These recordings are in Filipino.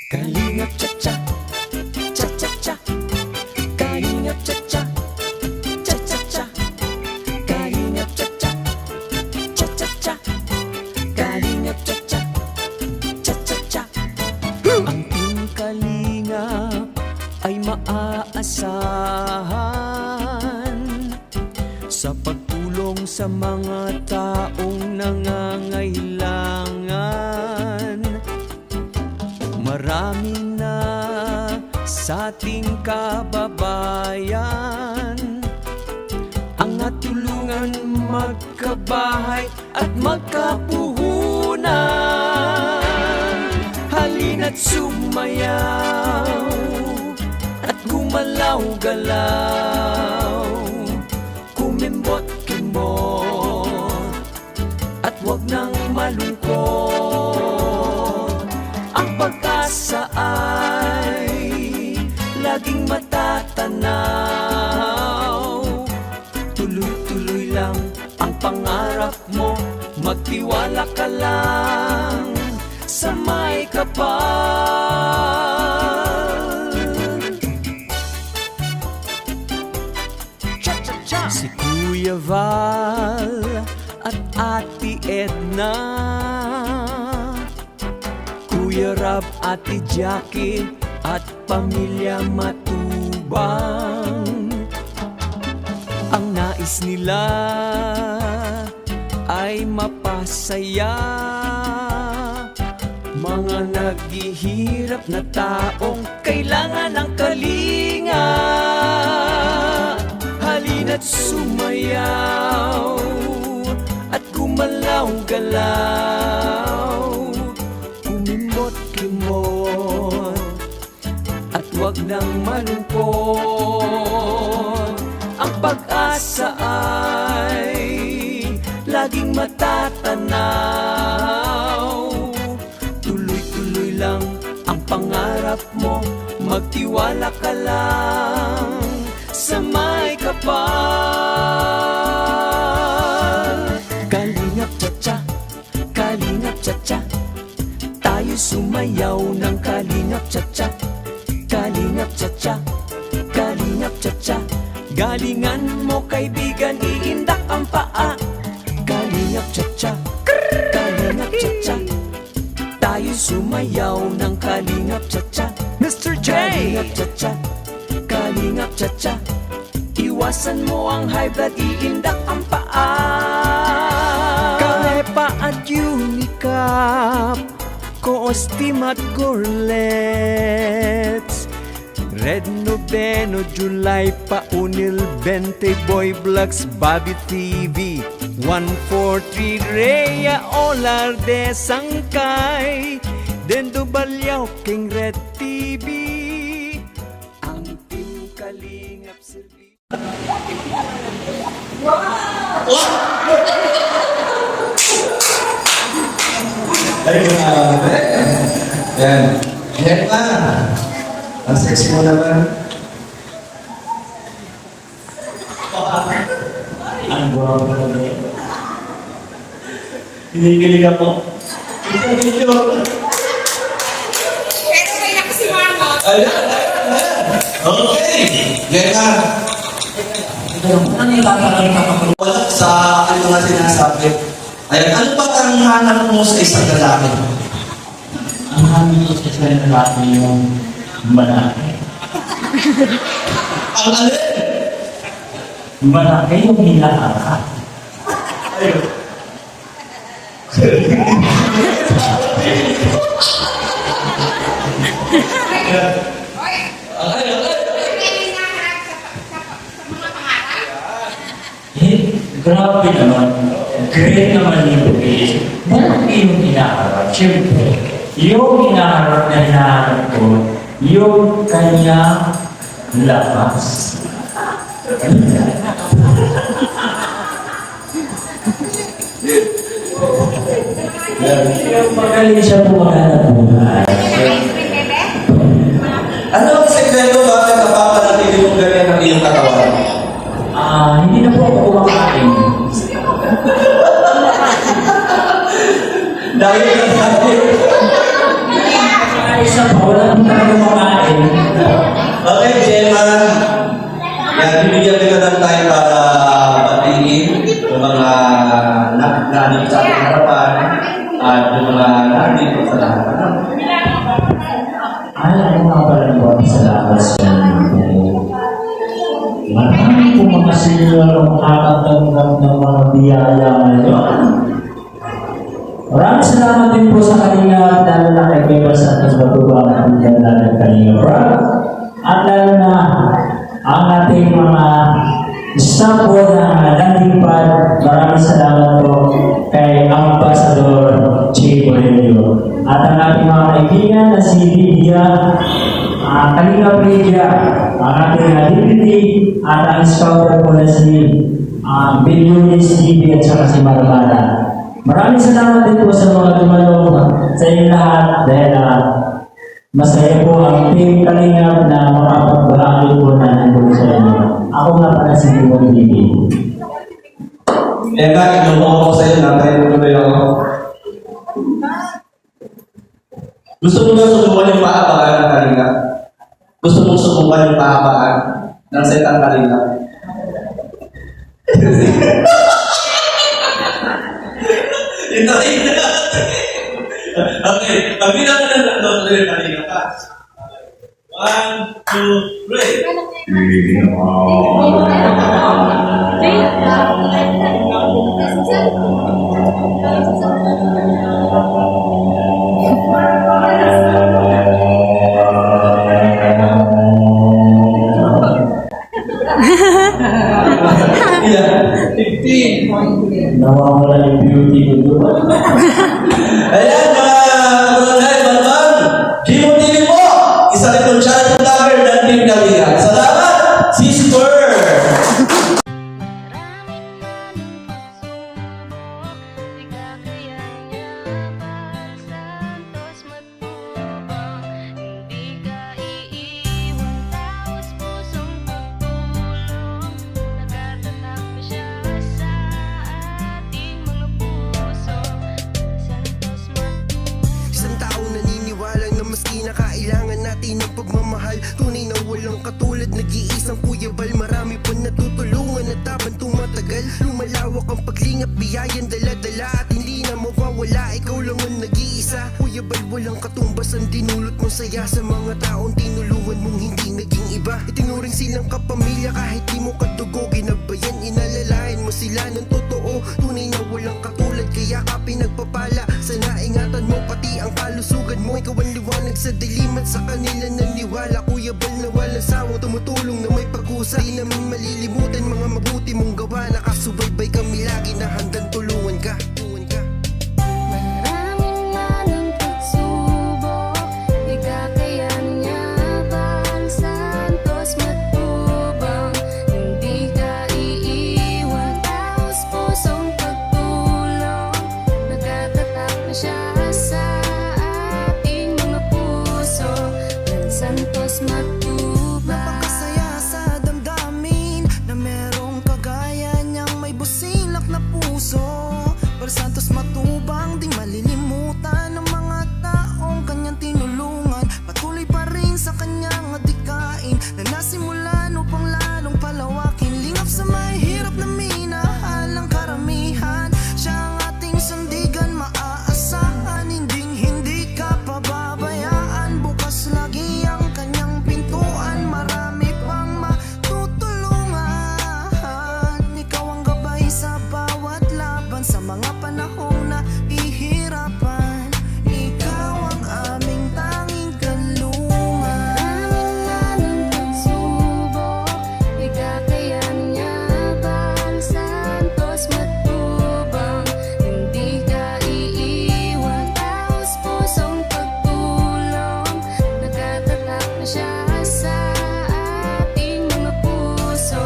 Kalingap cha-cha, cha-cha-cha. Kalingap cha-cha, cha-cha-cha. Kalingap cha-cha, cha-cha-cha. Kalingap cha-cha, cha-cha-cha. Ang Team Kalingap ay maaasahan sa pagtulong sa mga taong nangangailangan. Marami na sa ating kababayan ang natulungan magkabahay at magkapuhunan. Halina't sumayaw at gumalaw-galaw, kumimbot-kimbot at wag nang malungkot. Ang pag-asa ay laging matatanaw. Tuloy-tuloy lang ang pangarap mo, magtiwala ka lang sa may kapal. Cha-cha-cha. Si Kuya Val at Ate Edna, Kuya Rab, Ate Jackie at Pamilya Matubang. Ang nais nila ay mapasaya mga naghihirap na taong kailangan ng kalinga. Halina't sumayaw at gumalaw-galaw, kumimbot-kimbot at wag nang malungkot. Ang pag-asa ay laging matatanaw. Tuloy-tuloy lang ang pangarap mo, magtiwala ka lang sa may kapal. Kalingap cha-cha, kalingap cha-cha. Tayo sumayaw ng kalingap cha-cha. Kalingap cha-cha, kalingap cha-cha. Galingan mo kaibigan, iindak ang paa. Kalingap cha-cha, kalingap cha-cha. Tayo sumayaw ng kalingap cha-cha. Mr. J! Kalingap cha-cha, kalingap cha-cha. Iwasan mo ang high blood, iindak ang paa. Kalepa at Unicap, Coostim at Gorlets, Red Noveno, July pa, Unil, 20 Boy Vlogs, Bobby TV, 143 Rhea, Olarde, Sangkay, Dendo Balyaw, King Red TV. Ang Team Kalingap Silvi. Ay, grabe. Yan. Yan na. Ang sexy mo naman. Ang guwapo na rin. Hinikilig ako. Ito dito. Pero kaya kasi mama. Okay. Yan na. Ano yung tatanong ka? Wala sa ano nga sinasabi. Ayan, ano ba ang hanap mo sa isang lalaki? Ang hangin ko sa isang lalaki yung malaki. Ang alin? Malaki yung hinaharap. Ayun. Oy, Ang alin? may hinaharap sa mga pangarap. Grabe naman. Great naman yung base. Malaki yung hinaharap. Siyempre, yung hinaharap na hinaharap ko, yung kanyang lakas. Yung magaling siya pumahanap buhay. Ice cream, bebe? Ano ang sekreto bakit napapanatili mong ganyan ang iyong katawan? Hindi na po ako kumakain. Dahil isa pa, wala po talaga makain. Okay, Gemma. Yan, bibigyan kita ng time para batiin yung mga nandito sa ating harapan at yung mga nandito sa lahat. Ay, ako nga pala po, salamat sa inyo. Marami po mga senior ang makakatanggap ng mga biyaya ngayon. Maraming salamat din po sa kanila, lalo na kay Beba Santos Batubang at ang ganda ng kanila, Brad. At lalo na ang ating mga staff po na landing pad. Maraming salamat po kay Ambassador Che Borello. At ang ating mga kaibigan na si Lydia, Kalinga Media, ang ating deputy, at ang scouter po na si Bilyonis TV at saka si Marmara. Maraming salamat din po sa mga dumalong sa inyo lahat dahil masaya po ang team Kalingap na makapagbahagi po na nandun sa inyo. Ako nga pala si Bilyonis TV. Emma, inuupo ko sa iyo na kayo tuloy ako. Gusto mo ba subukan yung pahabaan ng Kalinga? Gusto mo subukan yung pahabaan ng setang Kalinga? Hintayin na natin. Okay, pagbilang ko na tuloy yung Kalinga pa. 1, 2, 3. Ilan? 15. Nawawala yung beauty ko doon. Ayan, mga barangay, Balban, Gimo TV po! Isa rin yung charity vlogger ng Team Kalinga. Salamat, sister! Isang taong naniniwala na maski na kailangan natin ng pagmamahal, tunay na walang katulad, nag-iisang Kuya Bal. Marami pa natutulungan at habang tumatagal, lumalawak ang paglingap, biyayan dala-dala at hindi na mawawala, ikaw lang ang nag-iisa. Kuya Bal, walang katumbas ang dinulot mo saya sa mga taong tinulungan mong hindi naging iba. Itinuring silang kapamilya kahit di mo kadugo, ginabayan, inalalayan mo sila ng totoo. Tunay na walang katulad, kaya ka pinagpapala. Sana ingatan mo pati ang kalusugan mo. Ikaw ang liwanag sa dilim at sa kanila naniwala. Kuya Bal na walang sawang tumutulong na may pag-usa. Di namin malilimutan mga mabuti mong gawa. Nakasubaybay kami lagi na handang tulungan ka. Maraming manang pagsubok, di kakayanan santos matubang. Hindi ka iiwan, taos pusong pagtulong. Nagkatatak na siya sa ating mga puso. Santos matubang. Napakasaya sa damdamin na merong kagaya niyang may busilak na puso. Para Santos matubang, di malilimutan ng mga taong kanyang tinulungan. Patuloy pa rin sa kanyang adikain na nasimulan upang lalong palawakin. Lingap sa may hirap na minahalang karamihan. Siya ang ating sandigan, maaasahan. Hindi ka pababayaan. Bukas lagi ang kanyang pintuan. Marami pang matutulungan. Ikaw ang gabay sa bawat laban, sa mga panahong na ihirapan. Ikaw ang aming tanging kalungan. Maraming pagsubok, di kakayanin yaban. Santos matubang, hindi ka iiwan. Taos pusong pagtulong, nagkatatak na siya sa ating mga puso.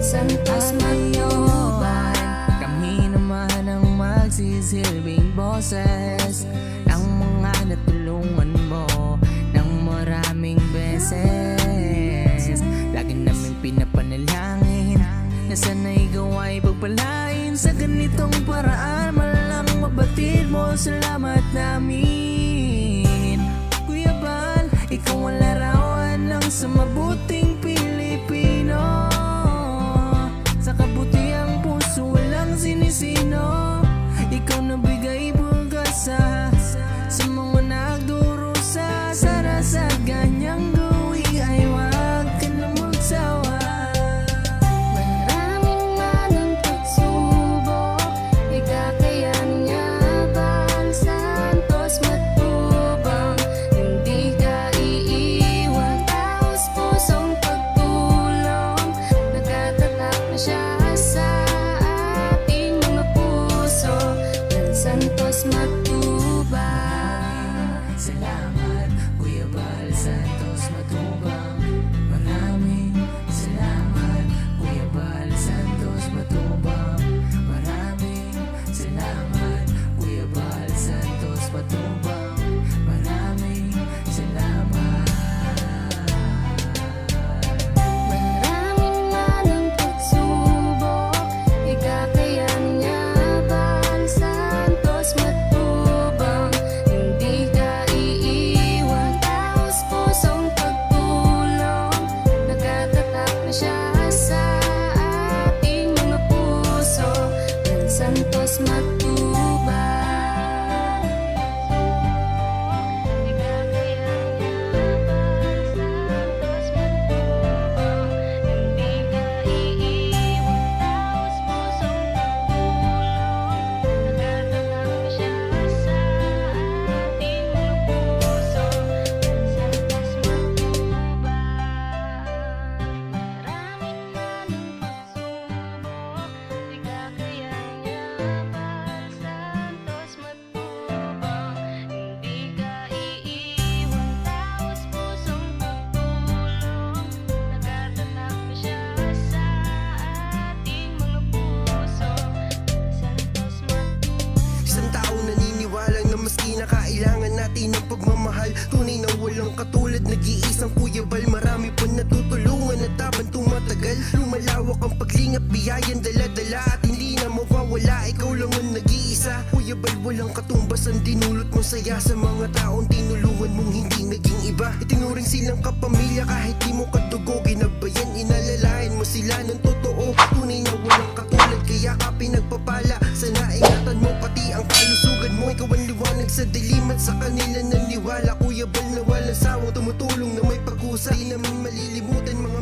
Santos matubang. Kami naman ang magsisilbing boses ng mga natulungan mo ng maraming beses. Lagi namin pinapanalangin na sana ikaw ay pagpalain sa ganitong paraan. Malang mabatid mo, salamat namin. Kuya matubang. Maraming salamat. Maraming man ang pagsubok, ikakayanin niya Bal Santos Matubang. Hindi ka iiwan, taos pusong pagtulong. Nakatatak na siya sa ating mga puso. Bal Santos Matubang. Isang tao naniniwala na maski na kailangan natin ng pagmamahal, tunay na walang katulad, nag-iisang Kuya Bal. Marami pa natutulungan at habang tumatagal, lumalawak ang paglingap, biyayan dala-dala at hindi na mawawala. Ikaw lang ang nag-iisa, Kuya Bal, walang katumbas ang dinulot mong saya sa mga taong tinulungan mong hindi naging iba. Itinuring silang kapamilya kahit di mo kadugo, ginabayan, inalalayan mo sila ng totoo. Tunay na walang katulad, kaya ka pinagpapala. Sana ingatan mo pati ang kalusugan mo. Ikaw ang liwanag sa dilim at sa kanila naniwala. Kuya Bal na walang sawang tumutulong na may pag-usa. Di namin malilimutan mga